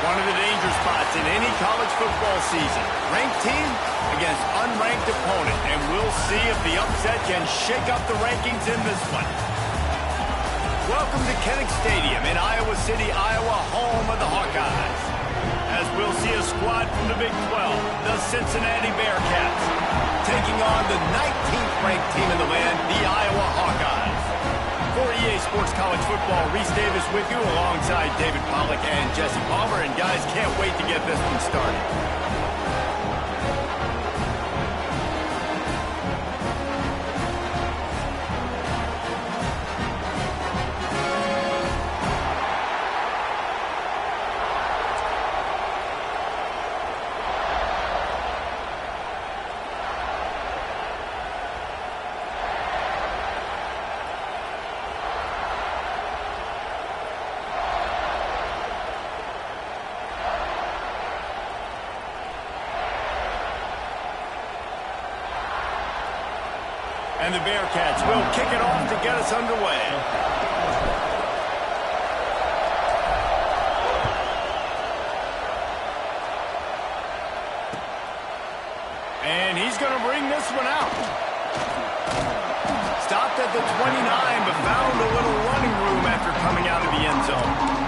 One of the danger spots in any college football season. Ranked team against unranked opponent. And we'll see if the upset can shake up the rankings in this one. Welcome to Kinnick Stadium in Iowa City, Iowa, home of the Hawkeyes. As we'll see a squad from the Big 12, the Cincinnati Bearcats, taking on the 19th ranked team in the land, the Iowa Hawkeyes. For EA Sports College Football, Reese Davis with you alongside David Pollack and Jesse Palmer. And guys, can't wait to get this one started. And the Bearcats will kick it off to get us underway. And he's going to bring this one out. Stopped at the 29, but found a little running room after coming out of the end zone.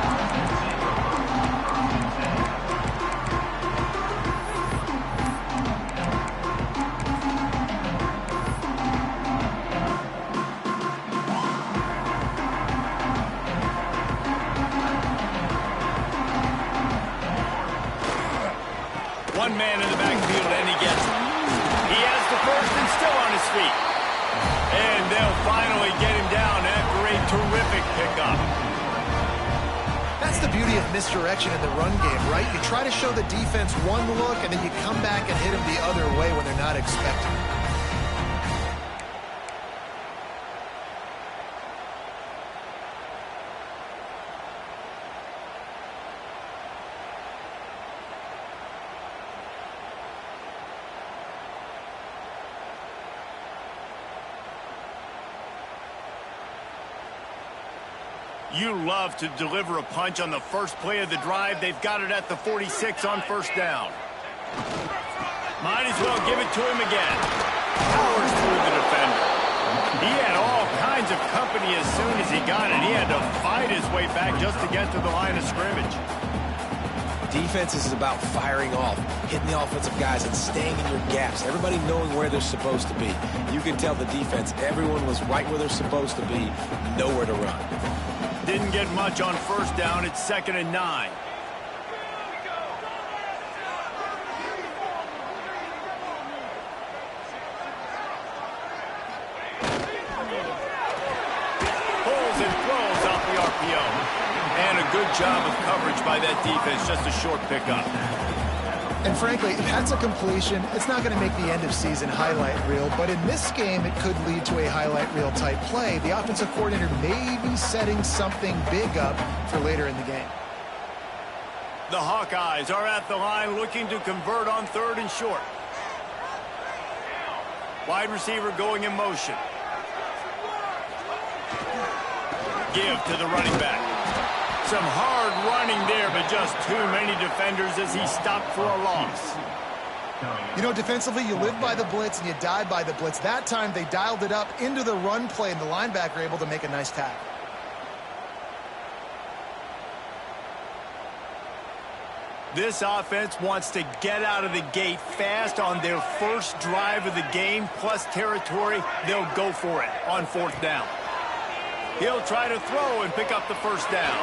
One man in the backfield, and he gets it. He has the first and still on his feet. And they'll finally get him down after a terrific pickup. That's the beauty of misdirection in the run game, right? You try to show the defense one look, and then you come back and hit them the other way when they're not expecting it. You love to deliver a punch on the first play of the drive. They've got it at the 46 on first down. Might as well give it to him again. Powers through the defender. He had all kinds of company as soon as he got it. He had to fight his way back just to get to the line of scrimmage. Defense is about firing off, hitting the offensive guys, and staying in your gaps. Everybody knowing where they're supposed to be. You can tell the defense, everyone was right where they're supposed to be, nowhere to run. Didn't get much on first down. It's 2nd and 9. Pulls and throws off the RPO. And a good job of coverage by that defense. Just a short pickup. And frankly, that's a completion. It's not going to make the end-of-season highlight reel, but in this game, it could lead to a highlight reel type play. The offensive coordinator may be setting something big up for later in the game. The Hawkeyes are at the line looking to convert on 3rd and short. Wide receiver going in motion. Give to the running back. Some hard running there, but just too many defenders as he stopped for a loss. You know, defensively, you live by the blitz and you die by the blitz. That time, they dialed it up into the run play, and the linebacker able to make a nice tackle. This offense wants to get out of the gate fast on their first drive of the game, plus territory. They'll go for it on 4th down. He'll try to throw and pick up the first down.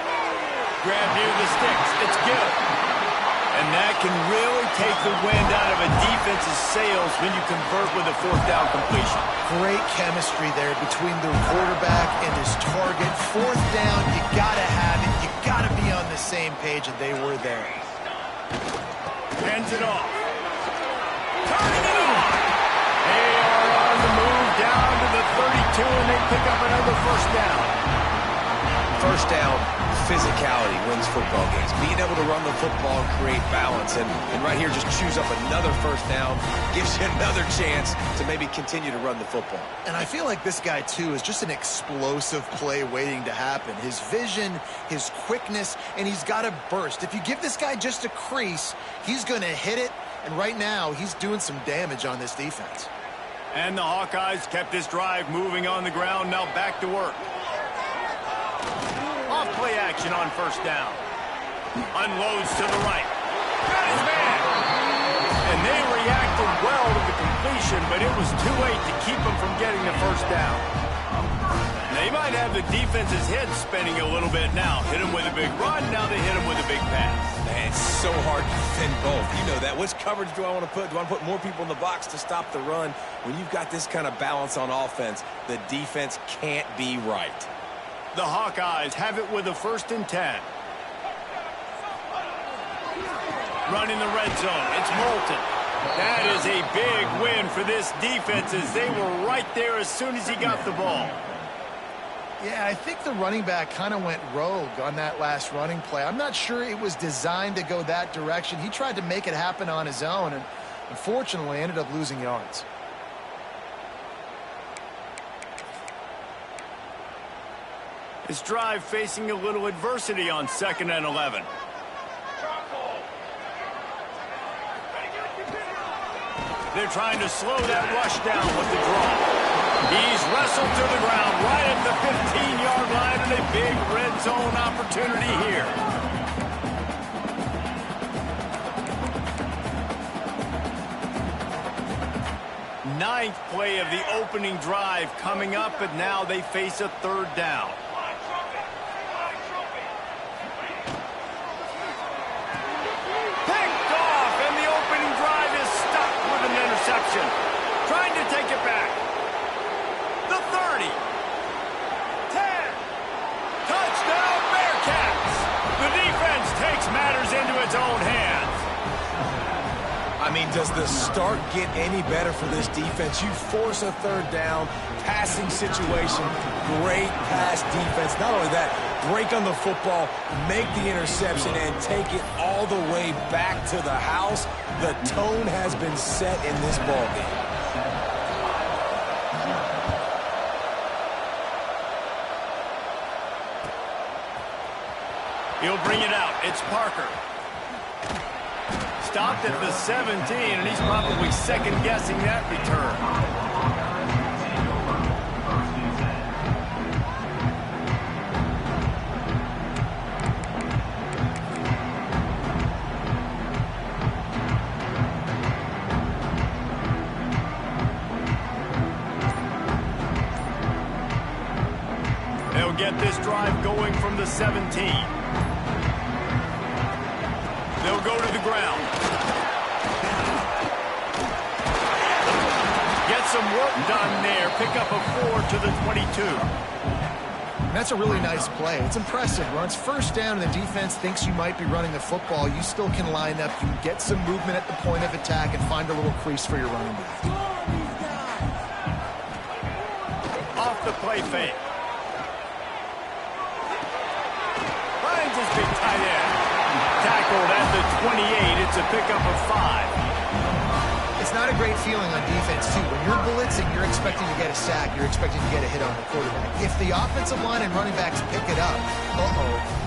Grab near the sticks. It's good. And that can really take the wind out of a defense's sails when you convert with a 4th down completion. Great chemistry there between the quarterback and his target. 4th down, you got to have it. You got to be on the same page, and they were there. Hands it off. Turning it on. They are on the move down to the 32, and they pick up another first down. First down, physicality wins football games. Being able to run the football and create balance. And right here, just choose up another first down. Gives you another chance to maybe continue to run the football. And I feel like this guy, too, is just an explosive play waiting to happen. His vision, his quickness, and he's got a burst. If you give this guy just a crease, he's going to hit it. And right now, he's doing some damage on this defense. And the Hawkeyes kept this drive moving on the ground. Now back to work. Off play action on first down. Unloads to the right. Got his man. And they reacted well to the completion, but it was too late to keep them from getting the first down. They might have the defense's head spinning a little bit now. Hit him with a big run, now they hit him with a big pass. Man, it's so hard to defend both. You know that. Which coverage do I want to put? Do I want to put more people in the box to stop the run? When you've got this kind of balance on offense, the defense can't be right. The Hawkeyes have it with a 1st and 10. Running the red zone. It's Moulton. That is a big win for this defense as they were right there as soon as he got the ball. Yeah, I think the running back kind of went rogue on that last running play. I'm not sure it was designed to go that direction. He tried to make it happen on his own and unfortunately ended up losing yards. His drive facing a little adversity on 2nd and 11. They're trying to slow that rush down with the draw. He's wrestled to the ground right at the 15-yard line, and a big red zone opportunity here. Ninth play of the opening drive coming up, but now they face a 3rd down. Trying to take it back. The 30. 10. Touchdown Bearcats. The defense takes matters into its own hands. I mean, does the start get any better for this defense? You force a 3rd down, passing situation, great pass defense. Not only that, break on the football, make the interception, and take it all the way back to the house. The tone has been set in this ballgame. He'll bring it out. It's Parker. Stopped at the 17, and he's probably second-guessing that return. They'll get this drive going from the 17. They'll go to the ground. Get some work done there. Pick up a 4 to the 22. And that's a really nice play. It's impressive. When it's first down and the defense thinks you might be running the football, you still can line up. You can get some movement at the point of attack and find a little crease for your running back. Off the play fake. Finds his big tight end. Tackled at the 28. It's a pickup of 5. It's not a great feeling on defense, too. When you're blitzing, you're expecting to get a sack. You're expecting to get a hit on the quarterback. If the offensive line and running backs pick it up,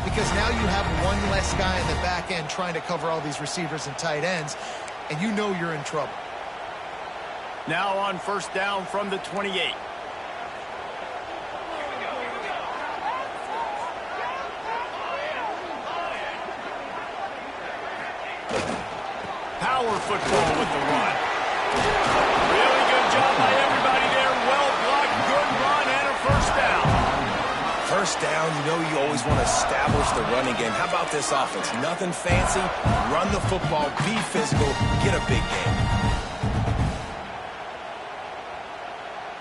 because now you have one less guy in the back end trying to cover all these receivers and tight ends, and you know you're in trouble. Now on first down from the 28. Power football with the run. Really good job by everybody there. Well blocked, good run, and a first down. First down, you know you always want to establish the running game. How about this offense? Nothing fancy. Run the football, be physical, get a big game.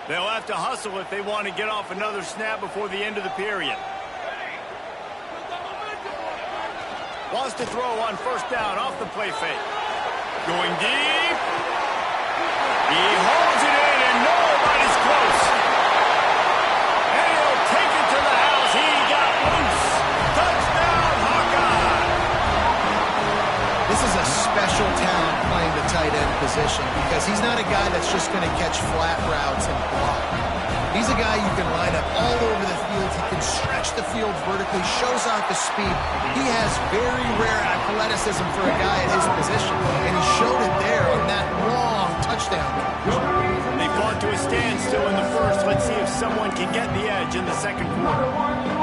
They'll have to hustle if they want to get off another snap before the end of the period. Wants to throw on first down off the play fake. Going deep. He holds it in, and nobody's close. And he'll take it to the house. He got loose. Touchdown, Hawkeye. This is a special talent playing the tight end position because he's not a guy that's just going to catch flat routes and block. He's a guy you can line up all over the field. He can stretch the field vertically, shows off his speed. He has very rare athleticism for a guy at his position, and he showed it there on that long touchdown. They fought to a standstill in the first. Let's see if someone can get the edge in the second quarter.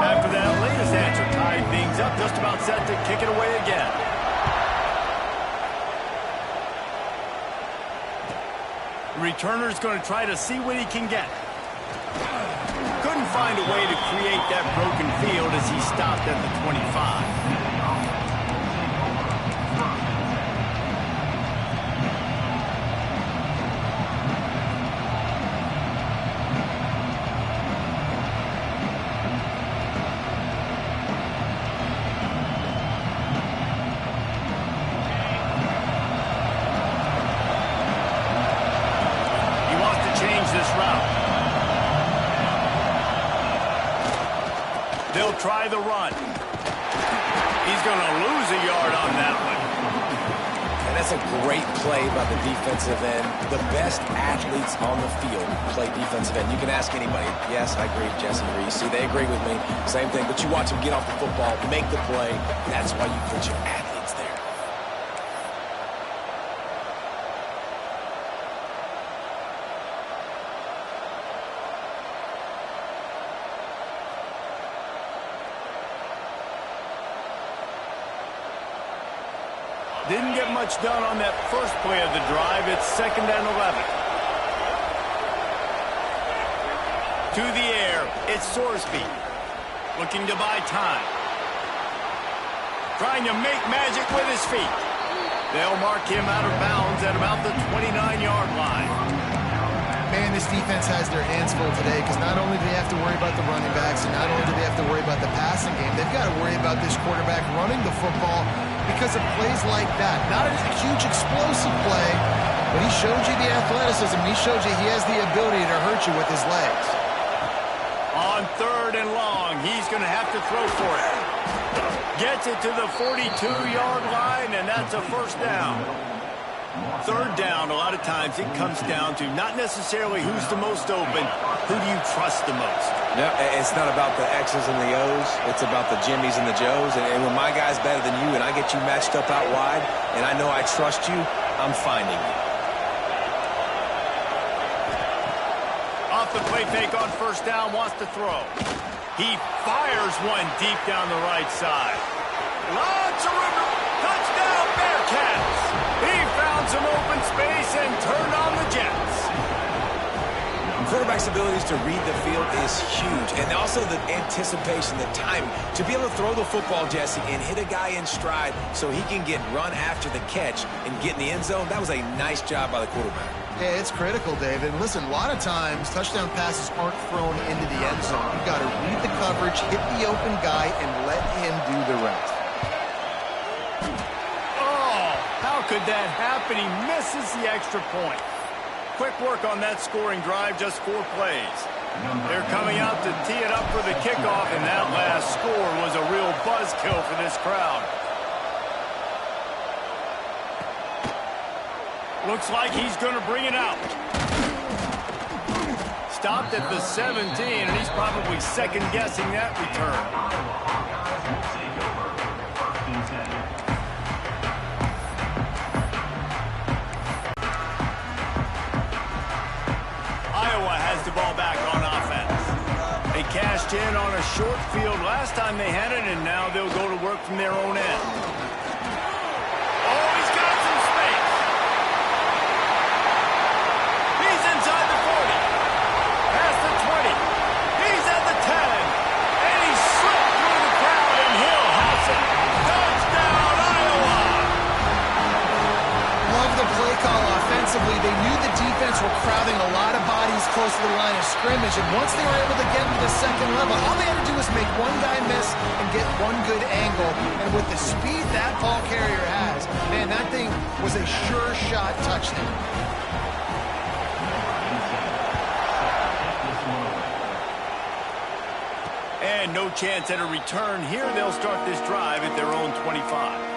After that latest answer tied things up, just about set to kick it away again. The returner's going to try to see what he can get. Couldn't find a way to create that broken field as he stopped at the 25. He wants to change this route. They'll try the run. He's going to lose a yard on that one. And that's a great play by the defensive end. The best athletes on the field play defensive end. You can ask anybody. Yes, I agree with Jesse Reese. See, they agree with me. Same thing. But you watch them get off the football, make the play. That's why you put your athletes there. Didn't get much done on that first play of the drive. It's 2nd and 11. To the air, it's Sorsby. Looking to buy time. Trying to make magic with his feet. They'll mark him out of bounds at about the 29-yard line. Man, this defense has their hands full today because not only do they have to worry about the running backs and not only do they have to worry about the passing game, they've got to worry about this quarterback running the football because of plays like that. Not a huge explosive play, but he showed you the athleticism. He showed you he has the ability to hurt you with his legs. On 3rd and long, he's going to have to throw for it. Gets it to the 42-yard line, and that's a first down. 3rd down, a lot of times it comes down to not necessarily who's the most open, who do you trust the most? No, it's not about the X's and the O's. It's about the Jimmies and the Joes. And when my guy's better than you and I get you matched up out wide and I know I trust you, I'm finding you. Off the play fake on first down, wants to throw. He fires one deep down the right side. Lots of room. Touchdown, Bearcats. He found some open space and turned on the Jets. Quarterback's abilities to read the field is huge. And also the anticipation, the time to be able to throw the football, Jesse, and hit a guy in stride so he can get run after the catch and get in the end zone. That was a nice job by the quarterback. Yeah, it's critical, David. And listen, a lot of times touchdown passes aren't thrown into the end zone. You've got to read the coverage, hit the open guy, and let him do the rest. Oh, how could that happen? He misses the extra point. Quick work on that scoring drive, just 4 plays. They're coming out to tee it up for the kickoff, and that last score was a real buzzkill for this crowd. Looks like he's going to bring it out. Stopped at the 17, and he's probably second-guessing that return. Iowa has the ball back on offense. They cashed in on a short field last time they had it, and now they'll go to work from their own end. Oh, he's got some space. He's inside the 40. Past the 20. He's at the 10. And he slipped through the crowd, and he'll house it. Touchdown, Iowa! Love the play call offensively. They knew the defense were crowding a lot of bodies close to the line of scrimmage, and once they were able to get to the second level, all they had to do was make one guy miss and get one good angle. And with the speed that ball carrier has, man, that thing was a sure shot touchdown. And no chance at a return here. They'll start this drive at their own 25.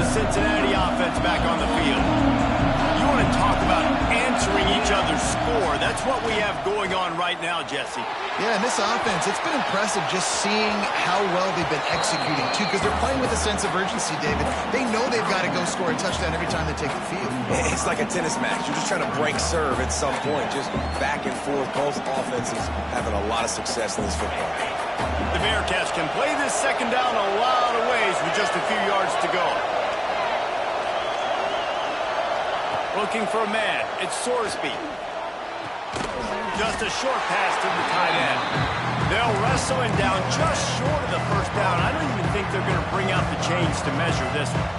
Cincinnati offense back on the field. You want to talk about answering each other's score. That's what we have going on right now, Jesse. Yeah, and this offense, it's been impressive just seeing how well they've been executing, too, because they're playing with a sense of urgency, David. They know they've got to go score a touchdown every time they take the field. It's like a tennis match. You're just trying to break serve at some point, just back and forth. Both offenses having a lot of success in this football. The Bearcats can play this second down a lot of ways with just a few yards to go. Looking for a man. It's Sorsby. Just a short pass to the tight end. They'll wrestle him down just short of the first down. I don't even think they're going to bring out the chains to measure this one.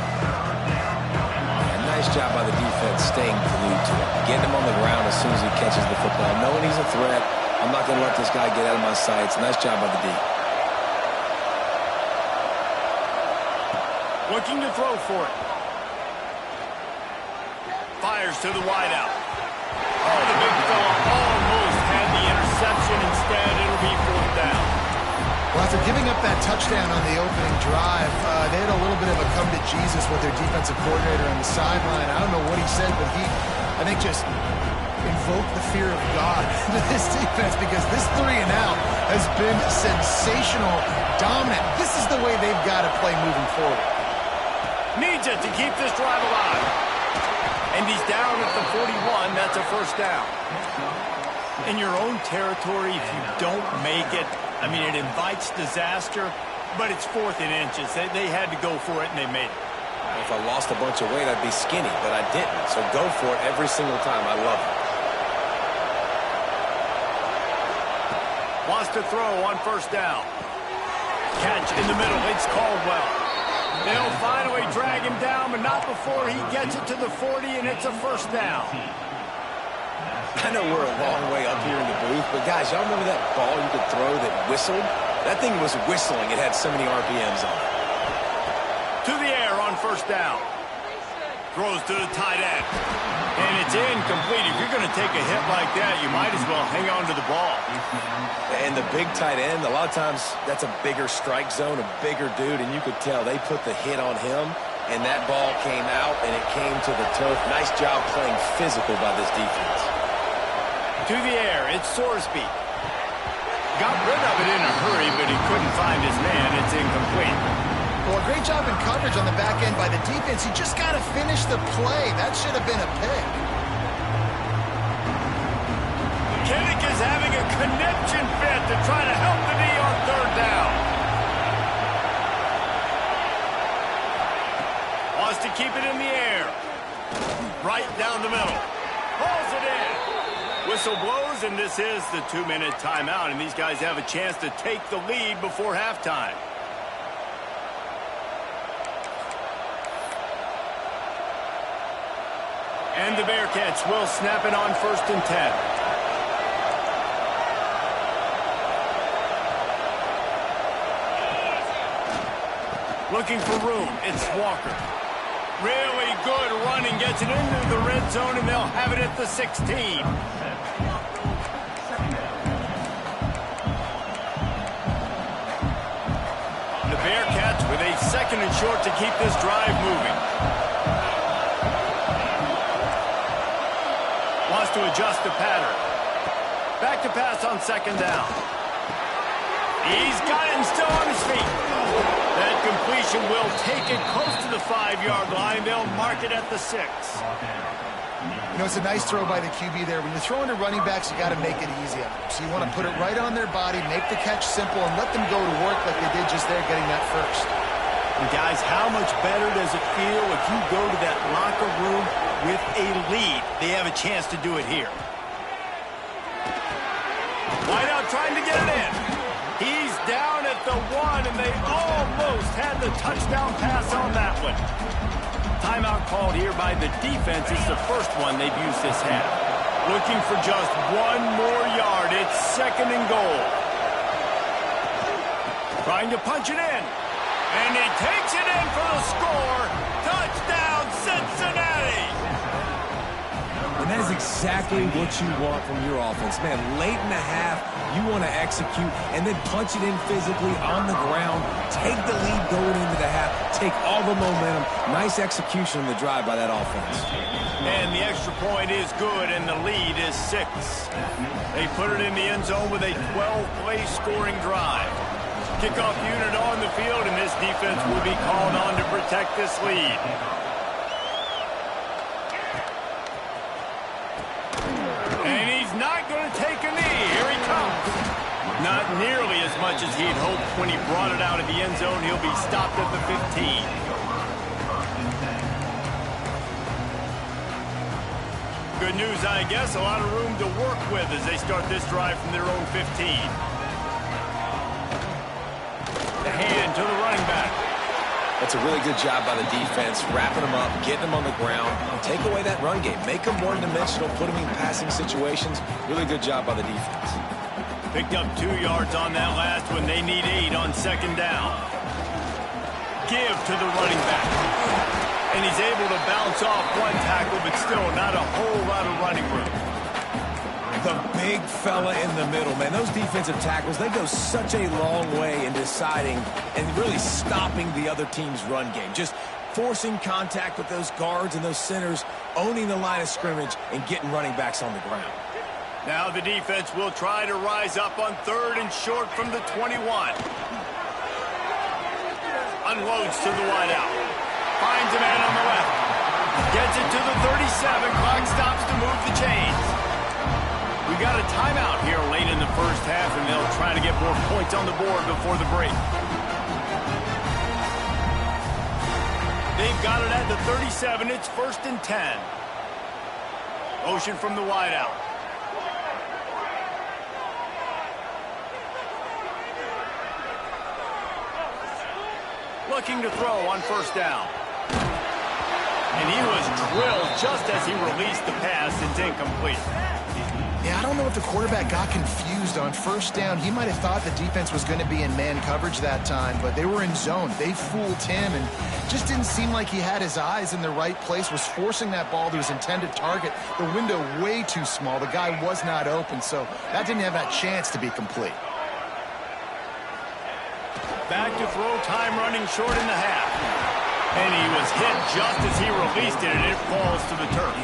Nice job by the defense staying glued to it. Getting him on the ground as soon as he catches the football. Knowing he's a threat, I'm not going to let this guy get out of my sights. Nice job by the D. Looking to throw for it. Fires to the wideout. Oh, the big fella almost had the interception. Instead, it'll be 4th down. Well, after giving up that touchdown on the opening drive, they had a little bit of a come to Jesus with their defensive coordinator on the sideline. I don't know what he said, but he, I think, just invoked the fear of God into this defense, because this 3 and out has been sensational, dominant. This is the way they've got to play moving forward. Needs it to keep this drive alive. And he's down at the 41. That's a 1st down. In your own territory, if you don't make it, I mean, it invites disaster, but it's 4th and inches. They had to go for it, and they made it. If I lost a bunch of weight, I'd be skinny, but I didn't. So go for it every single time. I love it. Wants to throw on 1st down. Catch in the middle. It's Caldwell. They'll finally drag him down, but not before he gets it to the 40, and it's a 1st down. I know we're a long way up here in the booth, but guys, y'all remember that ball you could throw that whistled? That thing was whistling. It had so many RPMs on it. To the air on 1st down. Throws to the tight end. And it's incomplete. If you're going to take a hit like that, you might as well hang on to the ball. And the big tight end, a lot of times that's a bigger strike zone, a bigger dude, and you could tell they put the hit on him, and that ball came out, and it came to the turf. Nice job playing physical by this defense. To the air, it's Sorsby. Got rid of it in a hurry, but he couldn't find his man. It's incomplete. Well, great job in coverage on the back end by the defense. You just got to finish the play. That should have been a pick. Kinnick is having a conniption fit to try to help the D on 3rd down. Wants to keep it in the air. Right down the middle. Pulls it in. Whistle blows, and this is the 2-minute timeout, and these guys have a chance to take the lead before halftime. And the Bearcats will snap it on 1st and 10. Looking for room. It's Walker. Really good running. Gets it into the red zone, and they'll have it at the 16. The Bearcats with a 2nd and short to keep this drive moving. Wants to adjust the pattern. Back to pass on 2nd down. He's got it and still on his feet. That completion will take it close to the 5-yard line. They'll mark it at the 6. You know, it's a nice throw by the QB there. When you're throwing to running backs, you got to make it easy on them. So you want to put it right on their body, make the catch simple, and let them go to work like they did just there getting that first. And guys, how much better does it feel if you go to that locker room with a lead? They have a chance to do it here. Wideout trying to get it in. He's down at the 1, and they almost had the touchdown pass on that one. Timeout called here by the defense. It's the first one they've used this half. Looking for just 1 more yard. It's 2nd and goal. Trying to punch it in. And he takes it in for the score. Touchdown, Cincinnati! And that is exactly what you want from your offense. Man, late in the half, you want to execute and then punch it in physically on the ground. Take the lead going into the half. Take all the momentum. Nice execution on the drive by that offense. And the extra point is good, and the lead is 6. They put it in the end zone with a 12-play scoring drive. Kickoff unit on the field, and this defense will be called on to protect this lead. And he's not going to take a knee. Here he comes. Not nearly as much as he'd hoped when he brought it out of the end zone. He'll be stopped at the 15. Good news, I guess. A lot of room to work with as they start this drive from their own 15. The hand to the running back. That's a really good job by the defense, wrapping them up, getting them on the ground, and take away that run game. Make them one-dimensional, put them in passing situations. Really good job by the defense. Picked up 2 yards on that last one. They need 8 on 2nd down. Give to the running back. And he's able to bounce off 1 tackle, but still not a whole lot of running room. The big fella in the middle, man. Those defensive tackles, they go such a long way in deciding and really stopping the other team's run game. Just forcing contact with those guards and those centers, owning the line of scrimmage, and getting running backs on the ground. Now the defense will try to rise up on 3rd and short from the 21. Unloads to the wideout. Finds a man on the left. Gets it to the 37. Clock stops to move the chains. We got a timeout here late in the first half, and they'll try to get more points on the board before the break. They've got it at the 37. It's 1st and 10. Motion from the wideout. Looking to throw on 1st down. And he was drilled just as he released the pass. It's incomplete. Yeah, I don't know if the quarterback got confused on 1st down. He might have thought the defense was going to be in man coverage that time, but they were in zone. They fooled him and just didn't seem like he had his eyes in the right place, was forcing that ball to his intended target. The window way too small. The guy was not open, so that didn't have that chance to be complete. Back to throw, time running short in the half. And he was hit just as he released it, and it falls to the turf.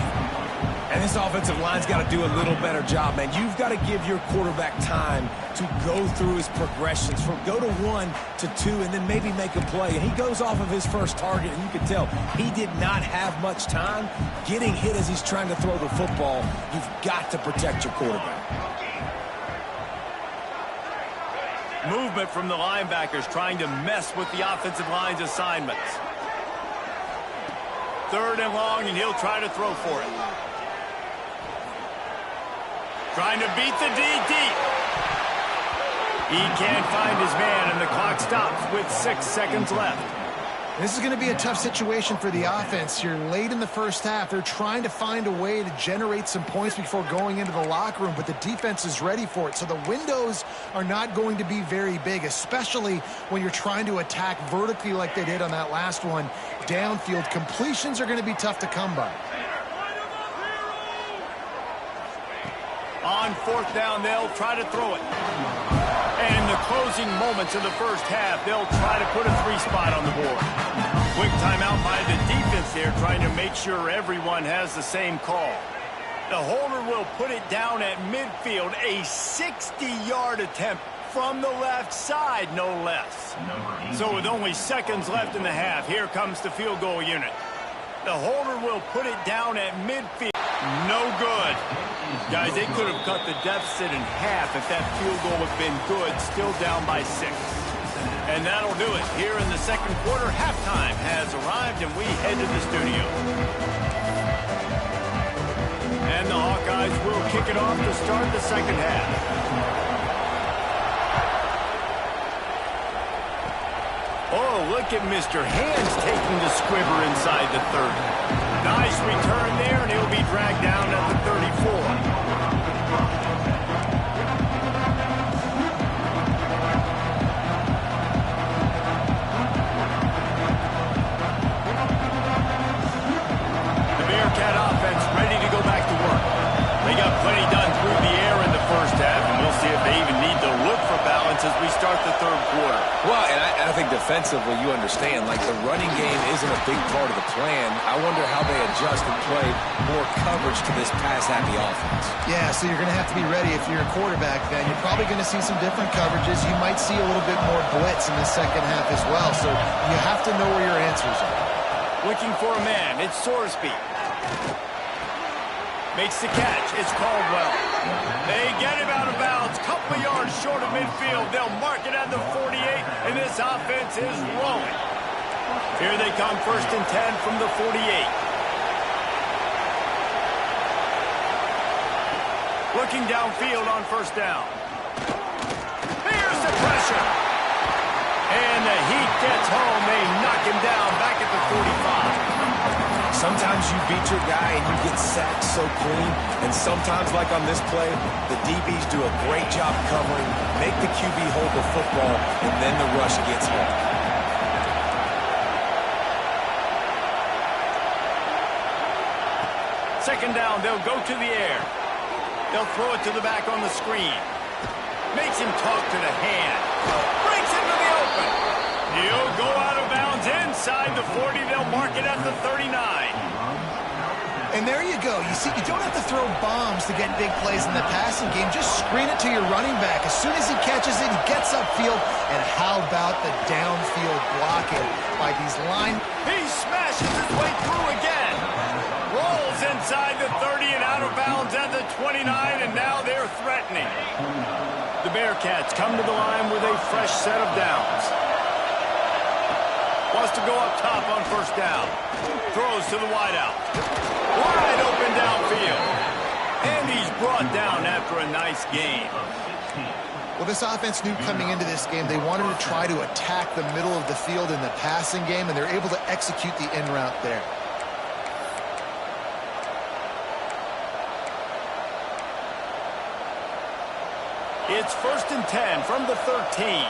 And this offensive line's got to do a little better job, man. You've got to give your quarterback time to go through his progressions, from go to 1 to 2, and then maybe make a play. And he goes off of his first target, and you can tell he did not have much time getting hit as he's trying to throw the football. You've got to protect your quarterback. Movement from the linebackers trying to mess with the offensive line's assignments. 3rd and long, and he'll try to throw for it. Trying to beat the D deep. He can't find his man, and the clock stops with 6 seconds left. This is going to be a tough situation for the offense here. Late in the first half, they're trying to find a way to generate some points before going into the locker room, but the defense is ready for it. So the windows are not going to be very big, especially when you're trying to attack vertically like they did on that last one. Downfield completions are going to be tough to come by. On 4th down, they'll try to throw it. And in the closing moments of the first half, they'll try to put a 3 spot on the board. Quick timeout by the defense there, trying to make sure everyone has the same call. The holder will put it down at midfield, a 60-yard attempt from the left side, no less. So with only seconds left in the half, here comes the field goal unit. The holder will put it down at midfield. No good. Guys, they could have cut the deficit in half if that field goal had been good, still down by 6. And that'll do it. Here in the second quarter, halftime has arrived, and we head to the studio. And the Hawkeyes will kick it off to start the second half. Oh, look at Mr. Hands taking the squibber inside the 30. Nice return there, and he'll be dragged down at the 34. The Bearcat offense ready to go back to work. They got plenty done through the air in the first half, and we'll see if they even need to look for balance as we start the third quarter. Well, and I think defensively, you understand, like the running game isn't a big part of the plan. I wonder how they adjust and play more coverage to this pass-happy offense. Yeah, so you're going to have to be ready if you're a quarterback then. You're probably going to see some different coverages. You might see a little bit more blitz in the second half as well. So you have to know where your answers are. Looking for a man. It's Sorsby. Makes the catch. It's Caldwell. They get him out of bounds. Couple yards short of midfield. They'll mark it at the 48, and this offense is rolling. Here they come, 1st and 10 from the 48. Looking downfield on 1st down. Here's the pressure. And the heat gets home. They knock him down back at the 45. Sometimes you beat your guy and you get sacked so clean, and sometimes, like on this play, the DBs do a great job covering, make the QB hold the football, and then the rush gets home. Second down, they'll go to the air. They'll throw it to the back on the screen. Makes him talk to the hand. Breaks into the open. He'll go out of bounds inside the 40. They'll mark it at the 39. And there you go. You see, you don't have to throw bombs to get big plays in the passing game. Just screen it to your running back. As soon as he catches it, he gets upfield. And how about the downfield blocking by these line? He smashes his way through again. Rolls inside the 30 and out of bounds at the 29, and now they're threatening. The Bearcats come to the line with a fresh set of downs. Wants to go up top on 1st down. Throws to the wideout. Wide open downfield. And he's brought down after a nice game. Well, this offense knew coming into this game they wanted to try to attack the middle of the field in the passing game, and they're able to execute the in route there. It's 1st and 10 from the 13.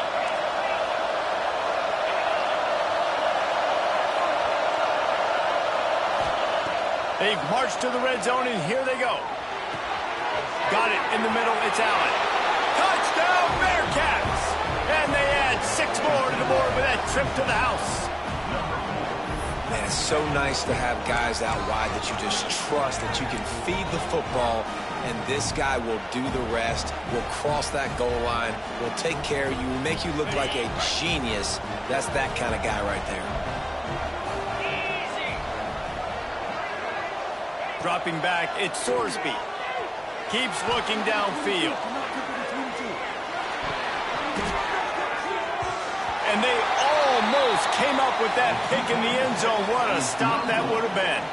They've marched to the red zone, and here they go. Got it in the middle. It's Allen. Touchdown, Bearcats! And they add 6 more to the board with that trip to the house. Man, it's so nice to have guys out wide that you just trust that you can feed the football, and this guy will do the rest, will cross that goal line, will take care of you, will make you look like a genius. That's that kind of guy right there. Dropping back, it's Sorsby. Keeps looking downfield. And they almost came up with that pick in the end zone. What a stop that would have been.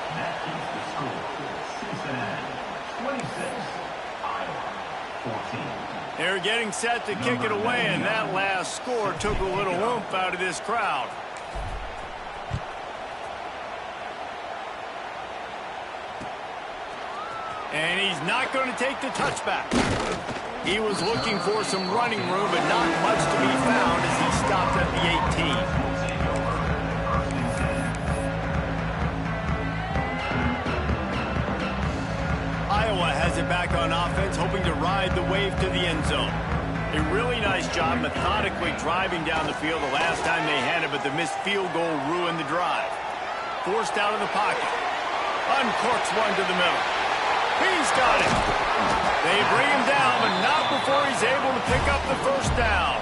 They're getting set to kick it away, and that last score took a little oomph out of this crowd. And he's not going to take the touchback. He was looking for some running room, but not much to be found as he stopped at the 18. Iowa has it back on offense, hoping to ride the wave to the end zone. A really nice job methodically driving down the field the last time they had it, but the missed field goal ruined the drive. Forced out of the pocket. Uncorks one to the middle. He's got it. They bring him down, but not before he's able to pick up the first down.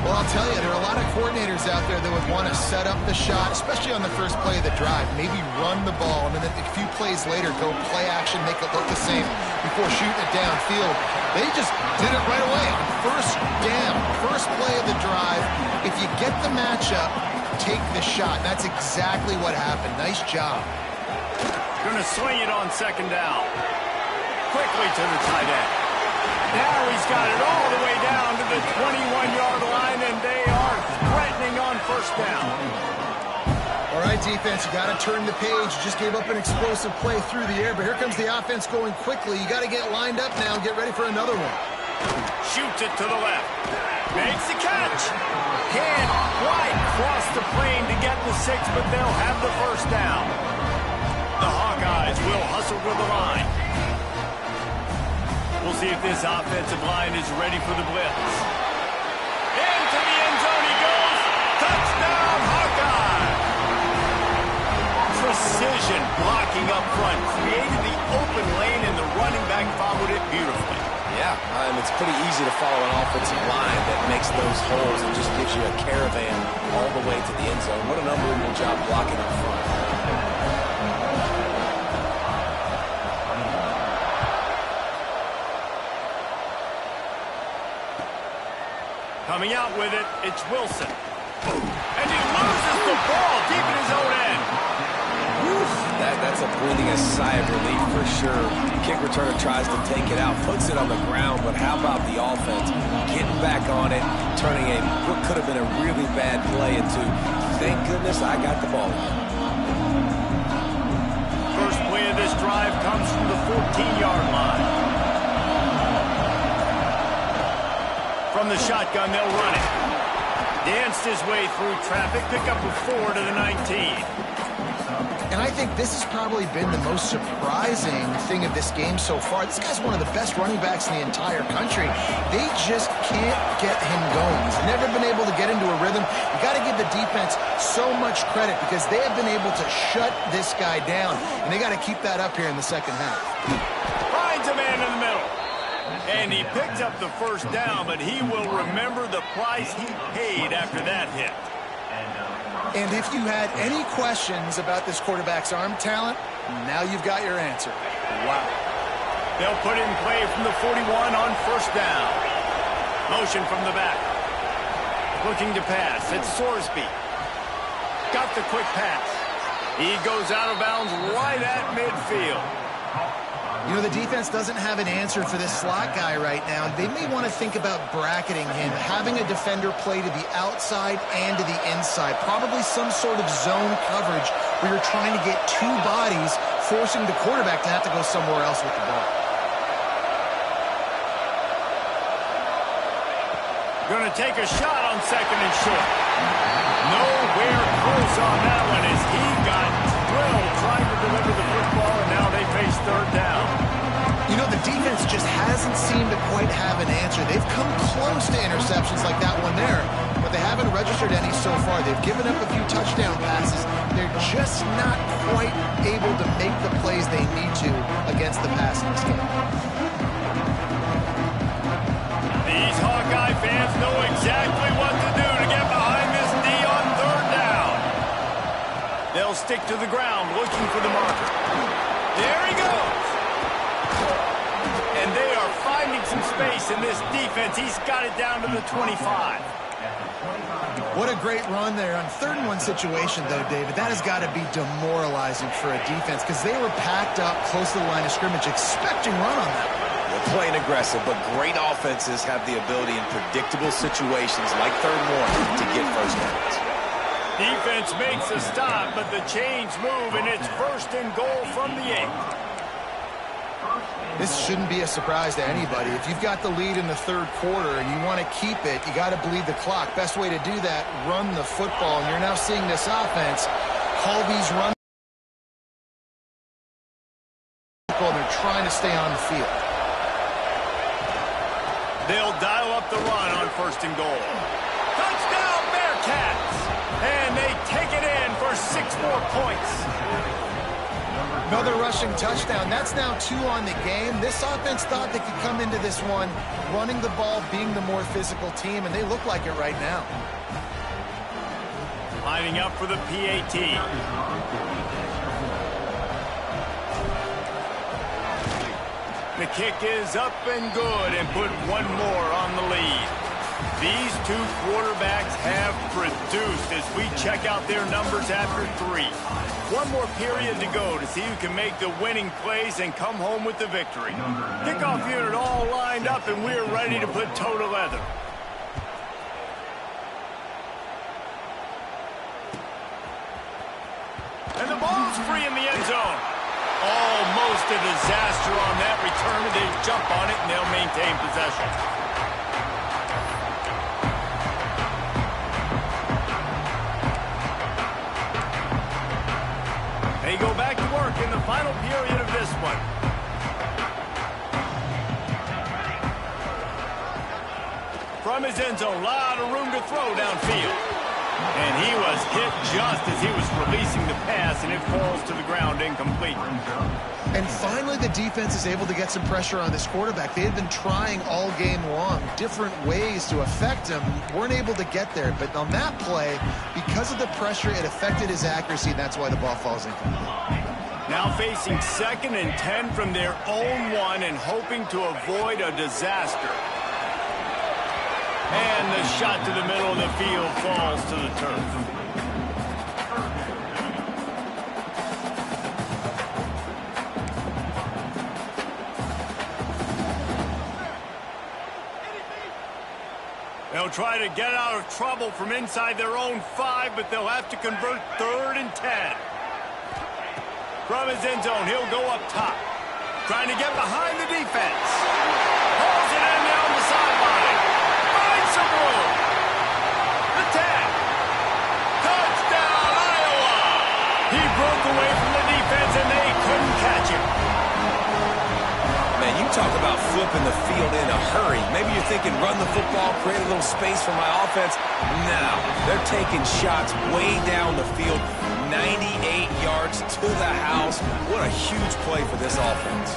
Well, I'll tell you, there are a lot of coordinators out there that would want to set up the shot, especially on the first play of the drive. Maybe run the ball, and then a few plays later, go play action, make it look the same before shooting it downfield. They just did it right away on first down, first play of the drive. If you get the matchup, take the shot. That's exactly what happened. Nice job. Going to swing it on second down. Quickly to the tight end. Now he's got it all the way down to the 21-yard line, and they are threatening on first down. All right, defense, you got to turn the page. You just gave up an explosive play through the air, but here comes the offense going quickly. You got to get lined up now and get ready for another one. Shoots it to the left. Makes the catch. Can't quite cross the plane to get the 6, but they'll have the first down. The Hawkeyes will hustle to the line. We'll see if this offensive line is ready for the blitz. Into the end zone he goes. Touchdown, Hawkeye! Precision blocking up front. Created the open lane, and the running back followed it beautifully. Yeah, it's pretty easy to follow an offensive line that makes those holes and just gives you a caravan all the way to the end zone. What an unbelievable job blocking up front. Coming out with it, it's Wilson. And he loses the ball deep in his own end. That's a breathing a sigh of relief for sure. Kick returner tries to take it out, puts it on the ground, but how about the offense getting back on it, turning what could have been a really bad play into, thank goodness I got the ball. First play of this drive comes from the 14-yard line. From the shotgun, they'll run it. Danced his way through traffic, pick up a 4 to the 19. And I think this has probably been the most surprising thing of this game so far. This guy's one of the best running backs in the entire country. They just can't get him going. He's never been able to get into a rhythm. You got to give the defense so much credit because they have been able to shut this guy down. And they got to keep that up here in the second half. Finds a man in the middle. And he picked up the first down, but he will remember the price he paid after that hit. And if you had any questions about this quarterback's arm talent, now you've got your answer. Wow. They'll put in play from the 41 on first down. Motion from the back. Looking to pass. It's Sorsby. Got the quick pass. He goes out of bounds right at midfield. You know, the defense doesn't have an answer for this slot guy right now. They may want to think about bracketing him, having a defender play to the outside and to the inside. Probably some sort of zone coverage where you're trying to get two bodies, forcing the quarterback to have to go somewhere else with the ball. Going to take a shot on second and short. Nowhere close on that one as he got drilled trying to deliver the football, and now they face third down. You know, the defense just hasn't seemed to quite have an answer. They've come close to interceptions like that one there, but they haven't registered any so far. They've given up a few touchdown passes. They're just not quite able to make the plays they need to against the passing game. These Hawkeye fans know exactly what to do to get behind this D on third down. They'll stick to the ground looking for the marker. There he goes. And they are finding some space in this defense. He's got it down to the 25. What a great run there. On 3rd-and-1 situation, though, David, that has got to be demoralizing for a defense because they were packed up close to the line of scrimmage expecting run on that. They're playing aggressive, but great offenses have the ability in predictable situations like 3rd and 1 to get first downs. Defense makes a stop, but the chains move, and it's 1st and goal from the 8. This shouldn't be a surprise to anybody. If you've got the lead in the 3rd quarter and you want to keep it, you got to bleed the clock. Best way to do that, run the football. And you're now seeing this offense call these runs. They're trying to stay on the field. They'll dial up the run on 1st and goal. Touchdown, Bearcats! And they take it in for 6 more points. Another rushing touchdown. That's now 2 on the game. This offense thought they could come into this one running the ball, being the more physical team, and they look like it right now. Lining up for the PAT. The kick is up and good and put 1 more on the lead. These 2 quarterbacks have produced as we check out their numbers after 3. 1 more period to go to see who can make the winning plays and come home with the victory. Kickoff unit all lined up, and we're ready to put toe to leather. And the ball's free in the end zone. Almost a disaster on that return, and they jump on it, and they'll maintain possession. They go back to work in the final period of this one. From his end zone, a lot of room to throw downfield. And he was hit just as he was releasing the pass, and it falls to the ground incomplete. And finally, the defense is able to get some pressure on this quarterback. They had been trying all game long, different ways to affect him, weren't able to get there. But on that play, because of the pressure, it affected his accuracy, and that's why the ball falls incomplete. Now facing 2nd and 10 from their own 1 and hoping to avoid a disaster. And the shot to the middle of the field falls to the turf. They'll try to get out of trouble from inside their own 5, but they'll have to convert 3rd and 10. From his end zone, he'll go up top. Trying to get behind the defense. Pulls it in down the sideline. Finds some room. The tag. Touchdown, Iowa! He broke away from the defense, and they couldn't catch him. Man, you talk about flipping the field in a hurry. Maybe you're thinking run the football, create a little space for my offense. No, they're taking shots way down the field. 98 yards to the house. What a huge play for this offense.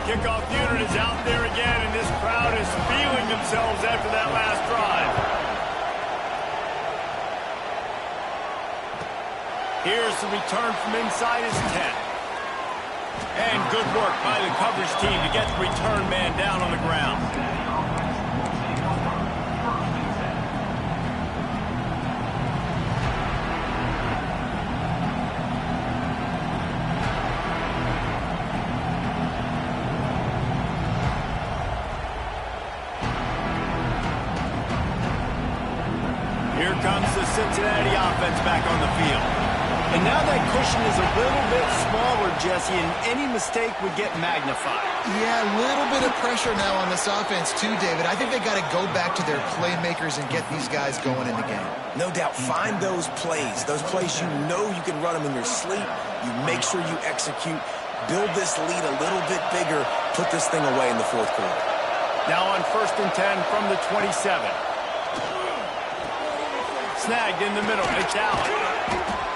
Kickoff unit is out there again, and this crowd is feeling themselves after that last drive. Here's the return from inside his 10. And good work by the coverage team to get the return man down on the ground. Here comes the Cincinnati offense back on the field. And now that cushion is a little bit smaller, Jesse, and any mistake would get magnified. Yeah, a little bit of pressure now on this offense too, David. I think they got to go back to their playmakers and get these guys going in the game. No doubt, find those plays you know you can run them in your sleep. You make sure you execute, build this lead a little bit bigger, put this thing away in the 4th quarter. Now on 1st and 10 from the 27. Snagged in the middle. It's Allen.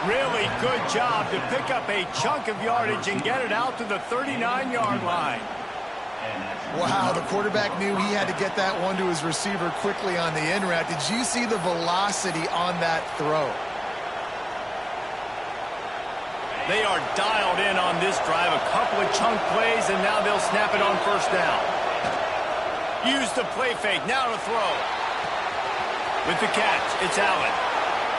Really good job to pick up a chunk of yardage and get it out to the 39-yard line. Wow, the quarterback knew he had to get that one to his receiver quickly on the in route. Did you see the velocity on that throw? They are dialed in on this drive. A couple of chunk plays, and now they'll snap it on 1st down. Use the play fake. Now to throw. With the catch, it's Allen.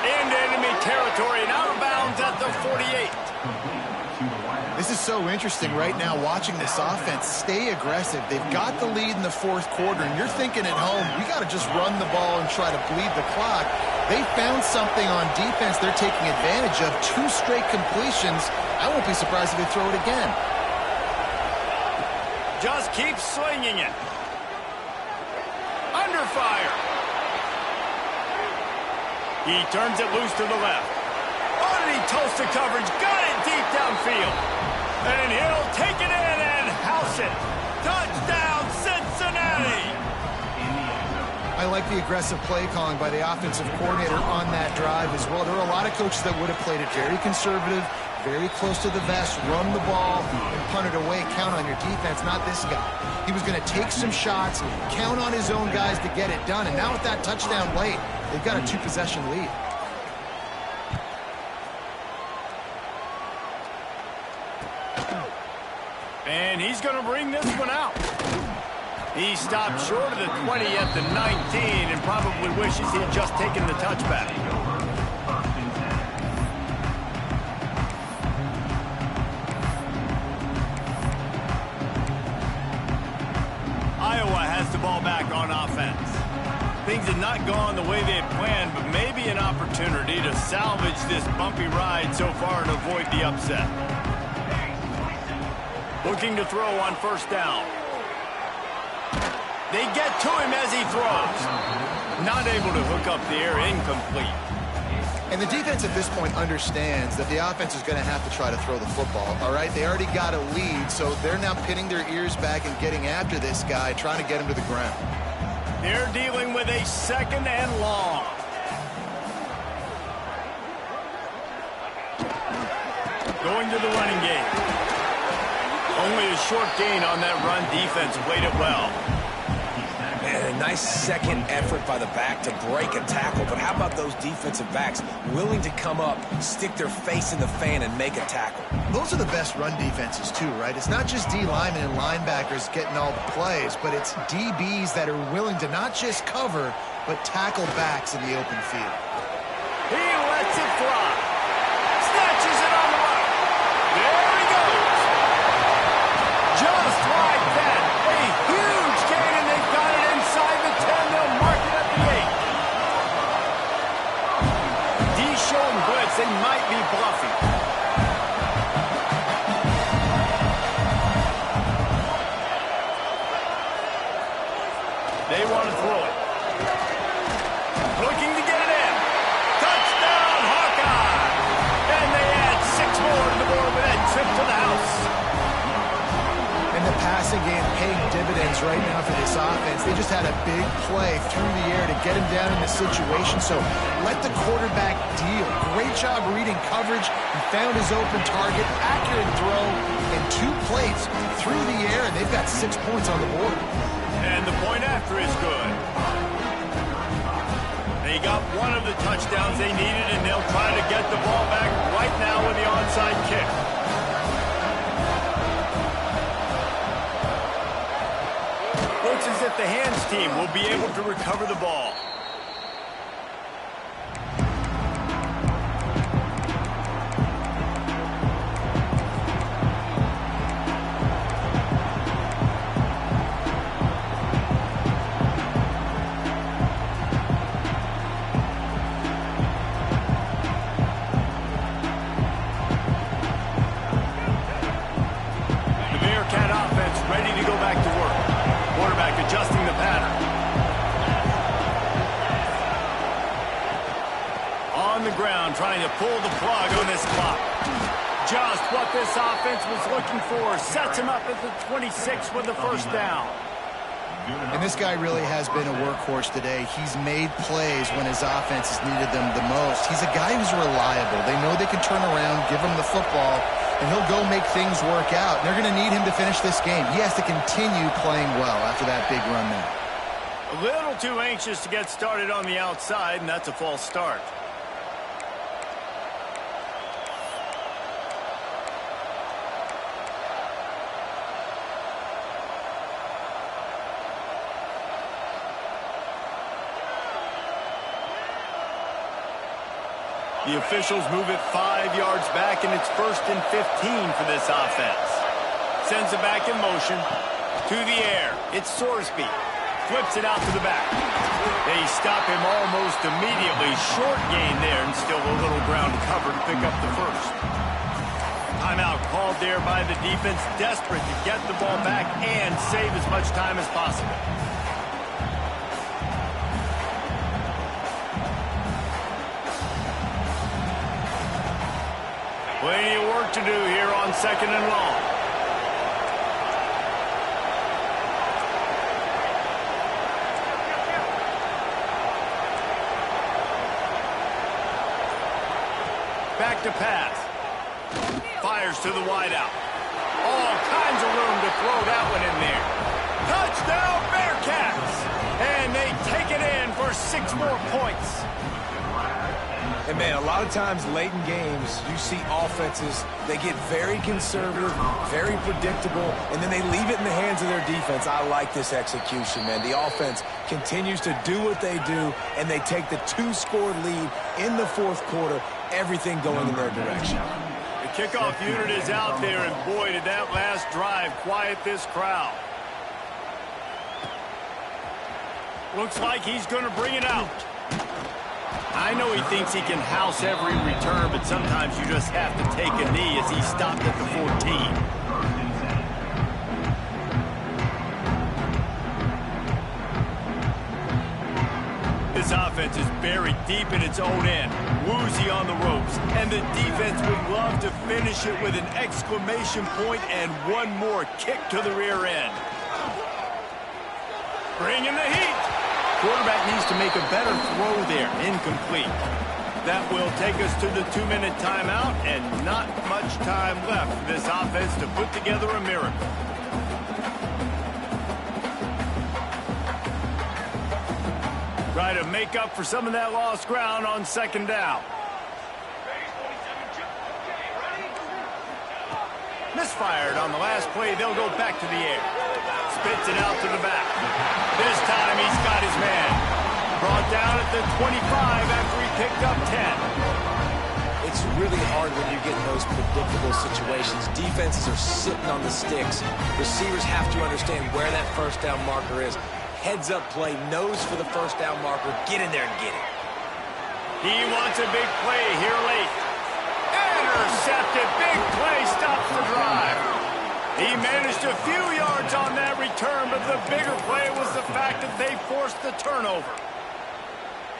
Into enemy territory and out of bounds at the 48. This is so interesting right now watching this offense stay aggressive. They've got the lead in the fourth quarter, and you're thinking at home, we got to just run the ball and try to bleed the clock. They found something on defense they're taking advantage of. 2 straight completions. I won't be surprised if they throw it again. Just keep swinging it. Under fire. He turns it loose to the left. Oh, and he toasts the coverage. Got it deep downfield. And he'll take it in and house it. Touchdown, Cincinnati! I like the aggressive play calling by the offensive coordinator on that drive as well. There are a lot of coaches that would have played it very conservative, very close to the vest, run the ball, and punt it away. Count on your defense, not this guy. He was going to take some shots, count on his own guys to get it done. And now with that touchdown late, they've got a 2-possession lead. And he's going to bring this one out. He stopped short of the 20 at the 19 and probably wishes he had just taken the touchback. Iowa has the ball back on offense. Things have not gone the way they had planned, but maybe an opportunity to salvage this bumpy ride so far and avoid the upset. Looking to throw on first down. They get to him as he throws. Not able to hook up the air, incomplete. And the defense at this point understands that the offense is going to have to try to throw the football, all right? They already got a lead, so they're now pinning their ears back and getting after this guy, trying to get him to the ground. They're dealing with a 2nd and long. Going to the running game. Only a short gain on that run. Defense played it well. And a nice second effort by the back to break a tackle. But how about those defensive backs willing to come up, stick their face in the fan, and make a tackle? Those are the best run defenses, too, right? It's not just D linemen and linebackers getting all the plays, but it's DBs that are willing to not just cover, but tackle backs in the open field. He lets it fly. Snatches it on the right. There he goes. Just like that. A huge gain, and they've got it inside the 10. They'll mark it at the 8. D showing blitz. They might be bluffing. They want to throw it. Looking to get it in. Touchdown, Hawkeye! And they add 6 more to the board with that trip to the house. And the passing game paying dividends right now for this offense. They just had a big play through the air to get him down in the situation. So let the quarterback deal. Great job reading coverage. He found his open target, accurate throw, and 2 plays through the air, and they've got 6 points on the board. And the point after is good. They got one of the touchdowns they needed, and they'll try to get the ball back right now with the onside kick. Looks as if the hands team will be able to recover the ball. Ready to go back to work. Quarterback adjusting the pattern. On the ground, trying to pull the plug on this clock. Just what this offense was looking for. Sets him up at the 26 with the first down. And this guy really has been a workhorse today. He's made plays when his offense has needed them the most. He's a guy who's reliable. They know they can turn around, give him the football, and he'll go make things work out. They're going to need him to finish this game. He has to continue playing well after that big run there. A little too anxious to get started on the outside, and that's a false start. The officials move it 5 yards back, and it's 1st and 15 for this offense. Sends it back in motion. To the air. It's Sorsby. Flips it out to the back. They stop him almost immediately. Short gain there, and still a little ground to cover to pick up the first. Timeout called there by the defense, desperate to get the ball back and save as much time as possible. Plenty of work to do here on 2nd and long. Back to pass. Fires to the wideout. All kinds of room to throw that one in there. Touchdown, Bearcats! And they take it in for 6 more points. And, man, a lot of times late in games, you see offenses, they get very conservative, very predictable, and then they leave it in the hands of their defense. I like this execution, man. The offense continues to do what they do, and they take the 2-score lead in the 4th quarter, everything going in their direction. The kickoff unit is out there, and boy, did that last drive quiet this crowd. Looks like he's going to bring it out. I know he thinks he can house every return, but sometimes you just have to take a knee as he stopped at the 14. This offense is buried deep in its own end. Woozy on the ropes, and the defense would love to finish it with an exclamation point and one more kick to the rear end. Bringing the heat. Quarterback needs to make a better throw there. Incomplete. That will take us to the 2-minute timeout, and not much time left for this offense to put together a miracle. Try to make up for some of that lost ground on 2nd down. Misfired on the last play. They'll go back to the air. Spits it out to the back. This time he's got his man. Brought down at the 25 after he picked up 10. It's really hard when you get in those predictable situations. Defenses are sitting on the sticks. Receivers have to understand where that 1st down marker is. Heads up play, nose for the 1st down marker. Get in there and get it. He wants a big play here late. Intercepted. Big play stops the drive. He managed a few yards on that return, but the bigger play was the fact that they forced the turnover.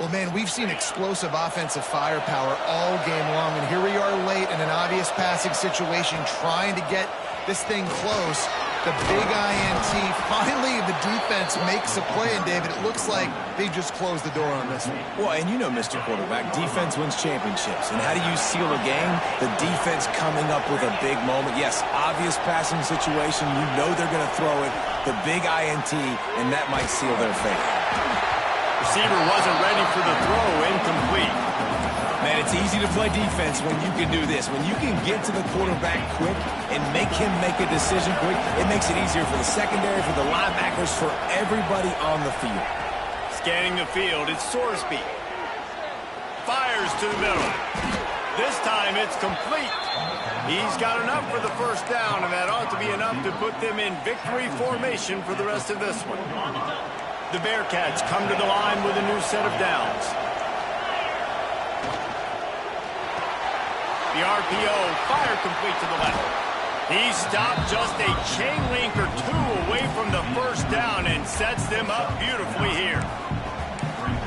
Well, man, we've seen explosive offensive firepower all game long, and here we are late in an obvious passing situation trying to get this thing close. The big INT. Finally, the defense makes a play, and, David, it looks like they just closed the door on this one. Well, and you know, Mr. Quarterback, defense wins championships. And how do you seal a game? The defense coming up with a big moment. Yes, obvious passing situation. You know they're going to throw it. The big INT, and that might seal their fate. Receiver wasn't ready for the throw. Incomplete. Man, it's easy to play defense when you can do this. When you can get to the quarterback quick and make him make a decision quick, it makes it easier for the secondary, for the linebackers, for everybody on the field. Scanning the field, it's Sorsby. Fires to the middle. This time it's complete. He's got enough for the 1st down, and that ought to be enough to put them in victory formation for the rest of this one. The Bearcats come to the line with a new set of downs. The RPO, fire complete to the left. He stopped just a chain link or 2 away from the 1st down and sets them up beautifully here.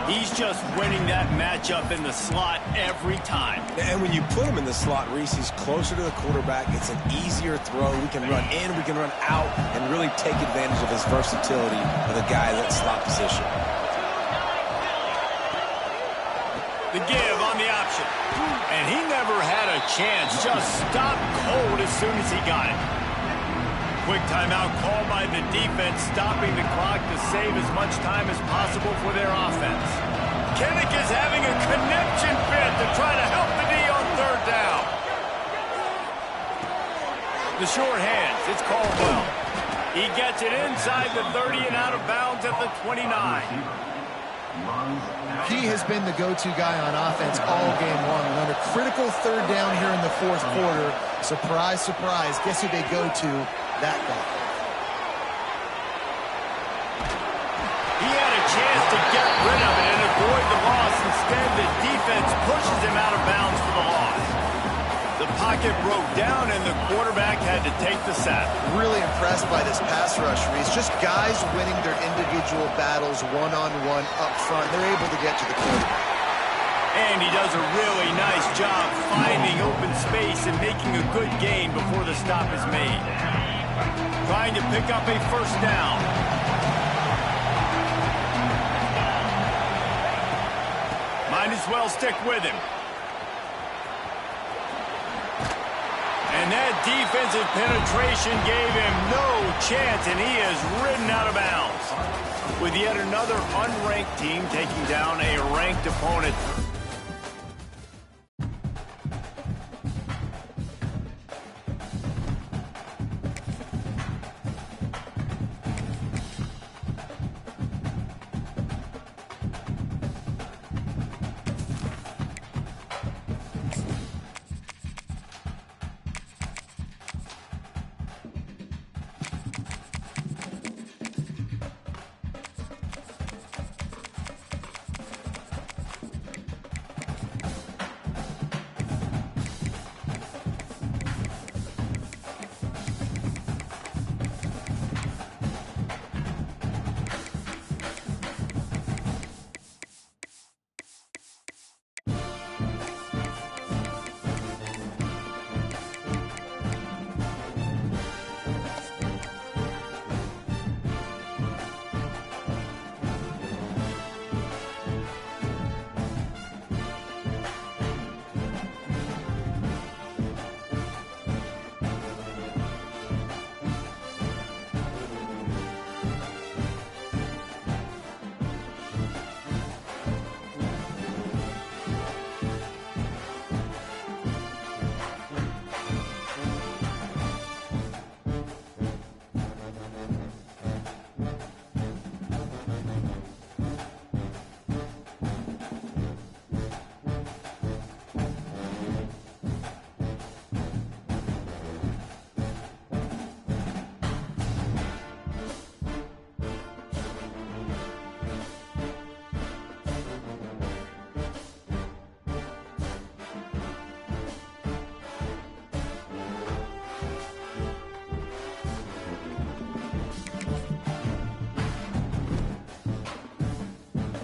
He's just winning that matchup in the slot every time. And when you put him in the slot, Reese, he's closer to the quarterback. It's an easier throw. We can run in, we can run out, and really take advantage of his versatility with a guy in that slot position. The give on the option. And he never had a chance. Just stopped cold as soon as he got it. Quick timeout called by the defense, stopping the clock to save as much time as possible for their offense. Kinnick is having a connection fit to try to help the D on 3rd down. The short hands, it's Caldwell. He gets it inside the 30 and out of bounds at the 29. He has been the go-to guy on offense all game long. And on a critical third down here in the fourth quarter, surprise, surprise, guess who they go to? That guy. He had a chance to get rid of it and avoid the loss. Instead, the defense pushes him out of bounds for the loss. The pocket broke down, and the quarterback had to take the sack. Really impressed by this pass rush, Reese. Just guys winning their individual battles one-on-one up front. They're able to get to the quarterback. And he does a really nice job finding open space and making a good gain before the stop is made. Trying to pick up a first down. Might as well stick with him. And that defensive penetration gave him no chance, and he is ridden out of bounds. With yet another unranked team taking down a ranked opponent.